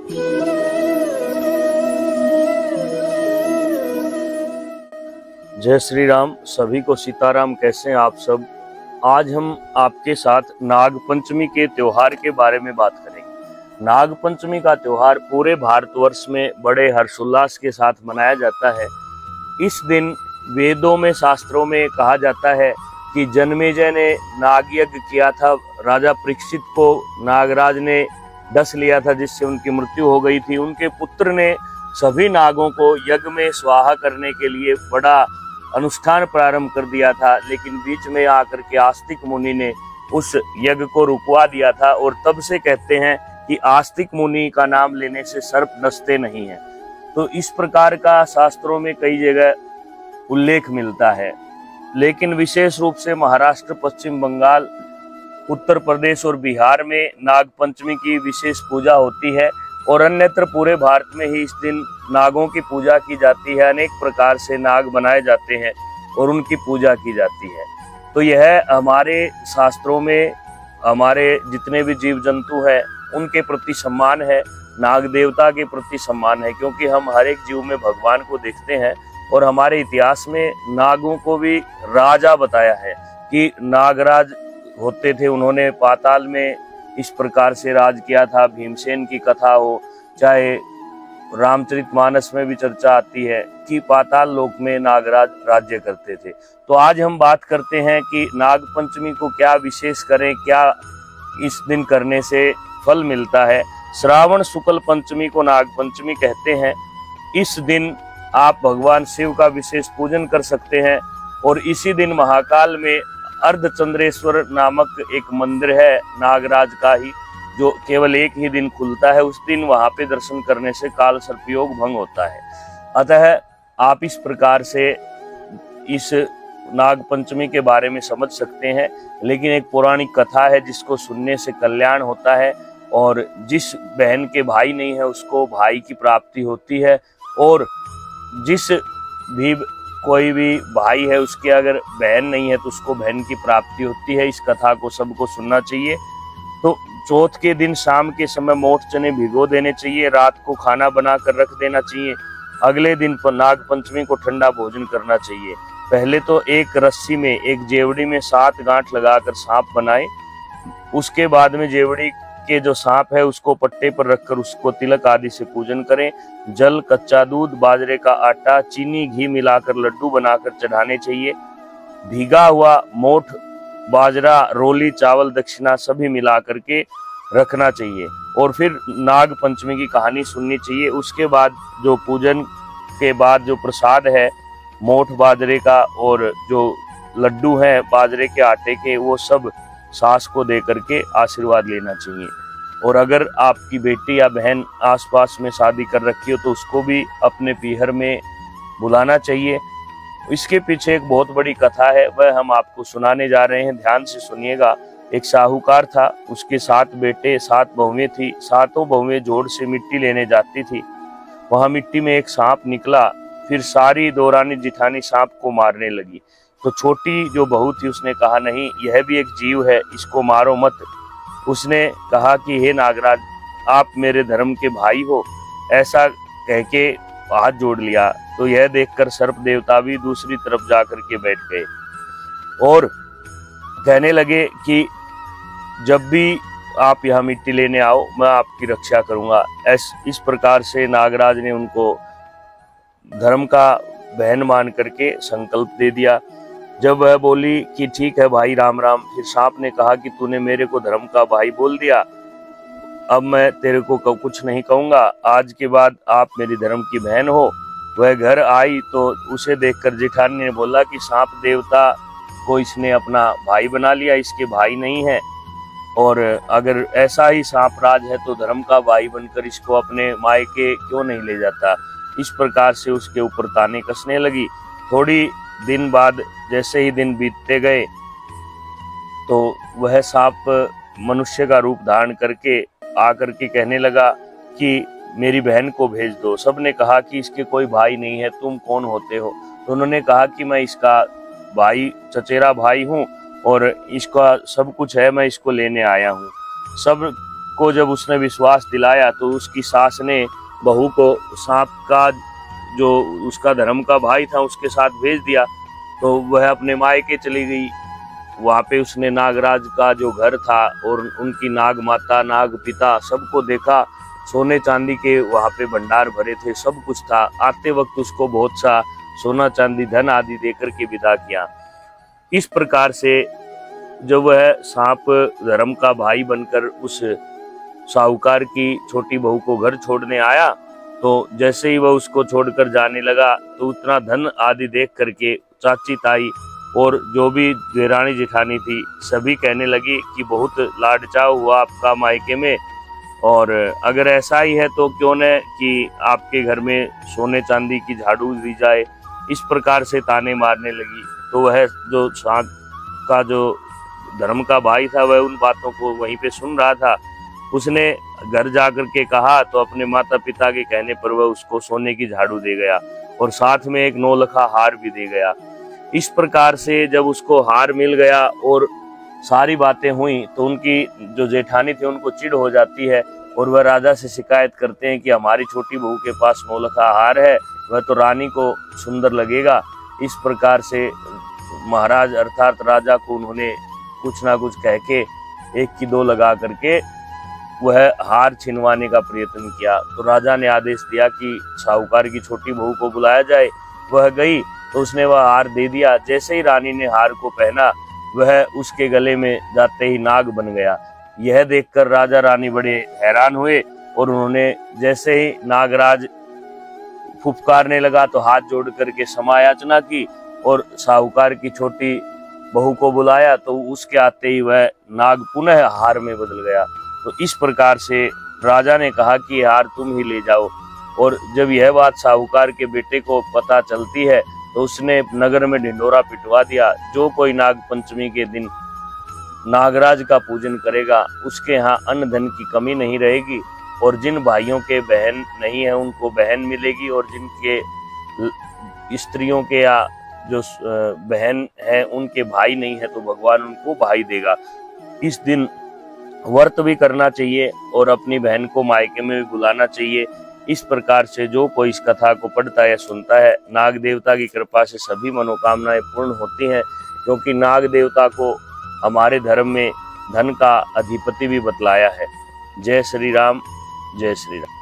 जय श्री राम। सभी को सीताराम। कैसे हैं आप सब। आज हम आपके साथ नाग पंचमी के त्योहार के बारे में बात करेंगे। नाग पंचमी का त्योहार पूरे भारतवर्ष में बड़े हर्षोल्लास के साथ मनाया जाता है। इस दिन वेदों में, शास्त्रों में कहा जाता है कि जन्मेजय ने नाग यज्ञ किया था। राजा परीक्षित को नागराज ने डस लिया था, जिससे उनकी मृत्यु हो गई थी। उनके पुत्र ने सभी नागों को यज्ञ में स्वाहा करने के लिए बड़ा अनुष्ठान प्रारंभ कर दिया था, लेकिन बीच में आकर के आस्तिक मुनि ने उस यज्ञ को रुकवा दिया था। और तब से कहते हैं कि आस्तिक मुनि का नाम लेने से सर्प डसते नहीं हैं। तो इस प्रकार का शास्त्रों में कई जगह उल्लेख मिलता है, लेकिन विशेष रूप से महाराष्ट्र, पश्चिम बंगाल, उत्तर प्रदेश और बिहार में नाग पंचमी की विशेष पूजा होती है। और अन्यत्र पूरे भारत में ही इस दिन नागों की पूजा की जाती है। अनेक प्रकार से नाग बनाए जाते हैं और उनकी पूजा की जाती है। तो यह हमारे शास्त्रों में हमारे जितने भी जीव जंतु हैं उनके प्रति सम्मान है, नाग देवता के प्रति सम्मान है, क्योंकि हम हर एक जीव में भगवान को देखते हैं। और हमारे इतिहास में नागों को भी राजा बताया है कि नागराज होते थे, उन्होंने पाताल में इस प्रकार से राज किया था। भीमसेन की कथा हो, चाहे रामचरितमानस में भी चर्चा आती है कि पाताल लोक में नागराज राज्य करते थे। तो आज हम बात करते हैं कि नाग पंचमी को क्या विशेष करें, क्या इस दिन करने से फल मिलता है। श्रावण शुक्ल पंचमी को नाग पंचमी कहते हैं। इस दिन आप भगवान शिव का विशेष पूजन कर सकते हैं। और इसी दिन महाकाल में अर्धचंद्रेश्वर नामक एक मंदिर है नागराज का ही, जो केवल एक ही दिन खुलता है। उस दिन वहां पे दर्शन करने से काल सर्पयोग भंग होता है। अतः आप इस प्रकार से इस नाग पंचमी के बारे में समझ सकते हैं। लेकिन एक पौराणिक कथा है जिसको सुनने से कल्याण होता है, और जिस बहन के भाई नहीं है उसको भाई की प्राप्ति होती है। और जिस भी कोई भी भाई है उसके अगर बहन नहीं है तो उसको बहन की प्राप्ति होती है। इस कथा को सबको सुनना चाहिए। तो चौथ के दिन शाम के समय मोठ चने भिगो देने चाहिए, रात को खाना बनाकर रख देना चाहिए। अगले दिन पर नाग पंचमी को ठंडा भोजन करना चाहिए। पहले तो एक रस्सी में, एक जेवड़ी में 7 गांठ लगाकर सांप बनाए। उसके बाद में जेवड़ी के जो सांप है उसको पट्टे पर रखकर उसको तिलक आदि से पूजन करें। जल, कच्चा दूध, बाजरे का आटा, चीनी, घी मिलाकर लड्डू बनाकर चढ़ाने चाहिए। भीगा हुआ मोठ, बाजरा, रोली, चावल, दक्षिणा सभी मिला करके रखना चाहिए। और फिर नाग पंचमी की कहानी सुननी चाहिए। उसके बाद जो पूजन के बाद जो प्रसाद है मोठ बाजरे का और जो लड्डू हैं बाजरे के आटे के, वो सब सास को दे करके आशीर्वाद लेना चाहिए। और अगर आपकी बेटी या बहन आसपास में शादी कर रखी हो तो उसको भी अपने पीहर में बुलाना चाहिए। इसके पीछे एक बहुत बड़ी कथा है, वह हम आपको सुनाने जा रहे हैं। ध्यान से सुनिएगा। एक साहूकार था, उसके 7 बेटे, 7 बहुएं थी। 7 बहुएं जोड़ से मिट्टी लेने जाती थी। वहां मिट्टी में एक सांप निकला। फिर सारी दौरानी जिठानी सांप को मारने लगी। तो छोटी जो बहू थी उसने कहा, नहीं, यह भी एक जीव है, इसको मारो मत। उसने कहा कि हे नागराज, आप मेरे धर्म के भाई हो, ऐसा कह के हाथ जोड़ लिया। तो यह देखकर सर्प देवता भी दूसरी तरफ जाकर के बैठ गए और कहने लगे कि जब भी आप यहाँ मिट्टी लेने आओ मैं आपकी रक्षा करूंगा। इस प्रकार से नागराज ने उनको धर्म का बहन मान करके संकल्प दे दिया। जब वह बोली कि ठीक है भाई, राम राम, फिर सांप ने कहा कि तूने मेरे को धर्म का भाई बोल दिया, अब मैं तेरे को कुछ नहीं कहूंगा। आज के बाद आप मेरी धर्म की बहन हो। वह घर आई तो उसे देखकर जेठानी ने बोला कि सांप देवता को इसने अपना भाई बना लिया, इसके भाई नहीं है। और अगर ऐसा ही सांप राज है तो धर्म का भाई बनकर इसको अपने मायके क्यों नहीं ले जाता। इस प्रकार से उसके ऊपर ताने कसने लगी। थोड़ी दिन बाद जैसे ही दिन बीतते गए तो वह सांप मनुष्य का रूप धारण करके आकर के कहने लगा कि मेरी बहन को भेज दो। सबने कहा कि इसके कोई भाई नहीं है, तुम कौन होते हो। तो उन्होंने कहा कि मैं इसका भाई, चचेरा भाई हूँ और इसका सब कुछ है, मैं इसको लेने आया हूँ। सब को जब उसने विश्वास दिलाया तो उसकी सास ने बहू को सांप का जो उसका धर्म का भाई था उसके साथ भेज दिया। तो वह अपने मायके चली गई। वहां पे उसने नागराज का जो घर था और उनकी नाग माता नाग पिता सबको देखा। सोने चांदी के वहां पे भंडार भरे थे, सब कुछ था। आते वक्त उसको बहुत सा सोना चांदी धन आदि देकर के विदा किया। इस प्रकार से जब वह सांप धर्म का भाई बनकर उस साहूकार की छोटी बहू को घर छोड़ने आया, तो जैसे ही वह उसको छोड़कर जाने लगा तो उतना धन आदि देख करके चाची ताई और जो भी देरानी जेठानी थी सभी कहने लगी कि बहुत लाड चाव हुआ आपका मायके में, और अगर ऐसा ही है तो क्यों न कि आपके घर में सोने चांदी की झाड़ू दी जाए। इस प्रकार से ताने मारने लगी। तो वह जो सांप का जो धर्म का भाई था वह उन बातों को वहीं पे सुन रहा था। उसने घर जाकर के कहा तो अपने माता पिता के कहने पर वह उसको सोने की झाड़ू दे गया और साथ में एक 9 लखा हार भी दे गया। इस प्रकार से जब उसको हार मिल गया और सारी बातें हुई तो उनकी जो जेठानी थी उनको चिढ़ हो जाती है और वह राजा से शिकायत करते हैं कि हमारी छोटी बहू के पास 9 लखा हार है, वह तो रानी को सुंदर लगेगा। इस प्रकार से महाराज अर्थात राजा को उन्होंने कुछ ना कुछ कह के 1 की 2 लगा करके वह हार छिनवाने का प्रयत्न किया। तो राजा ने आदेश दिया कि साहूकार की छोटी बहू को बुलाया जाए। वह गई तो उसने वह हार दे दिया। जैसे ही रानी ने हार को पहना वह उसके गले में जाते ही नाग बन गया। यह देखकर राजा रानी बड़े हैरान हुए और उन्होंने जैसे ही नागराज फुफकारने लगा तो हाथ जोड़ करके क्षमा याचना की और साहूकार की छोटी बहू को बुलाया। तो उसके आते ही वह नाग पुनः हार में बदल गया। तो इस प्रकार से राजा ने कहा कि हार तुम ही ले जाओ। और जब यह बात साहूकार के बेटे को पता चलती है तो उसने नगर में ढिंढोरा पिटवा दिया। जो कोई नाग पंचमी के दिन नागराज का पूजन करेगा उसके यहाँ अन्न धन की कमी नहीं रहेगी, और जिन भाइयों के बहन नहीं है उनको बहन मिलेगी, और जिनके स्त्रियों के या जो बहन है उनके भाई नहीं है तो भगवान उनको भाई देगा। इस दिन व्रत भी करना चाहिए और अपनी बहन को मायके में भी बुलाना चाहिए। इस प्रकार से जो कोई इस कथा को पढ़ता है सुनता है, नाग देवता की कृपा से सभी मनोकामनाएं पूर्ण होती हैं, क्योंकि नाग देवता को हमारे धर्म में धन का अधिपति भी बतलाया है। जय श्री राम, जय श्री राम।